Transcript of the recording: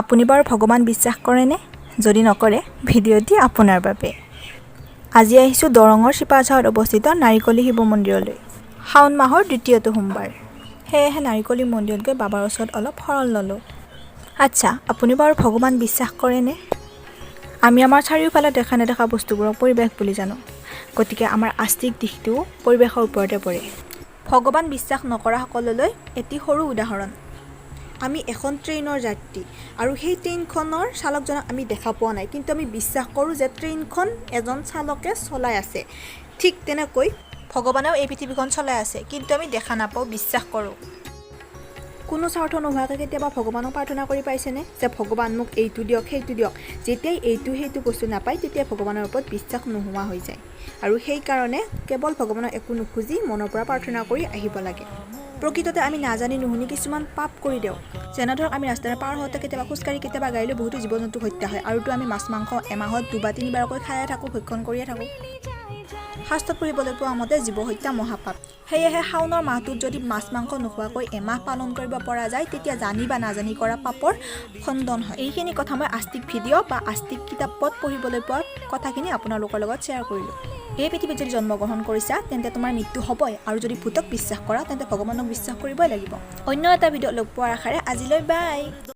আপুনি বাৰু ভগৱান বিশ্বাস কৰেনে? যদি নকৰে ভিডিঅ'টি আপোনাৰ বাবে। আজি আহিছোঁ দৰঙৰ চিপাঝাৰত অৱস্থিত নাৰিকলী শিৱ মন্দিৰলৈ। শাওণ মাহৰ দ্বিতীয়টো সোমবাৰ, সেয়েহে নাৰিকলী মন্দিৰত গৈ বাবাৰ ওচৰত অলপ শৰণ ল'লোঁ। আচ্ছা, আপুনি বাৰু ভগৱান বিশ্বাস কৰেনে? আমি আমাৰ চাৰিওফালে দেখা নেদেখা বস্তুবোৰক পৰিৱেশ বুলি জানো, গতিকে আমাৰ আস্তিক দিশটোও পৰিৱেশৰ ওপৰতে পৰে। ভগৱান বিশ্বাস নকৰাসকললৈ এটি সৰু উদাহৰণ। আমি এখন ট্ৰেইনৰ যাত্ৰী আৰু সেই ট্ৰেইনখনৰ চালকজনক আমি দেখা পোৱা নাই, কিন্তু আমি বিশ্বাস কৰোঁ যে ট্ৰেইনখন এজন চালকে চলাই আছে। ঠিক তেনেকৈ ভগৱানেও এই পৃথিৱীখন চলাই আছে, কিন্তু আমি দেখা নাপাওঁ, বিশ্বাস কৰোঁ। কোনো স্বাৰ্থ নোহোৱাকৈ কেতিয়াবা ভগৱানক প্ৰাৰ্থনা কৰি পাইছেনে যে ভগৱান মোক এইটো দিয়ক, সেইটো দিয়ক? যেতিয়াই এইটো সেইটো বস্তু নাপায়, তেতিয়াই ভগৱানৰ ওপৰত বিশ্বাস নোহোৱা হৈ যায়। আৰু সেইকাৰণে কেৱল ভগৱানক একো নুখুজি মনৰ পৰা প্ৰাৰ্থনা কৰি আহিব লাগে। প্ৰকৃততে আমি নাজানি নুশুনি কিছুমান পাপ কৰি দিওঁ। যেনে ধৰক আমি ৰাস্তাৰে পাৰ হওঁতে কেতিয়াবা খোজকাঢ়ি কেতিয়াবা গাড়ী লৈ বহুতো জীৱ জন্তু হত্যা হয়, আৰুতো আমি মাছ মাংস এমাহত 2 বা 3 বাৰকৈ খায়ে থাকোঁ, ভক্ষণ কৰিয়ে থাকোঁ। শাস্ত্ৰত পঢ়িবলৈ পোৱা মতে জীৱ হত্যা মহাপাপ। সেয়েহে শাওণৰ মাহটোত যদি মাছ মাংস নোখোৱাকৈ এমাহ পালন কৰিব পৰা যায়, তেতিয়া জানি বা নাজানি কৰা পাপৰ খণ্ডন হয়। এইখিনি কথা মই আস্তিক ভিডিঅ' বা আস্তিক কিতাপত পঢ়িবলৈ পোৱা কথাখিনি আপোনালোকৰ লগত শ্বেয়াৰ কৰিলোঁ। এই পৃথিৱীত যদি জন্মগ্ৰহণ কৰিছা, তেন্তে তোমাৰ মৃত্যু হ'বই, আৰু যদি ভূতক বিশ্বাস কৰা তেন্তে ভগৱানক বিশ্বাস কৰিবই লাগিব। অন্য এটা ভিডিঅ'ত লগ পোৱাৰ আশাৰে আজিলৈ বাই।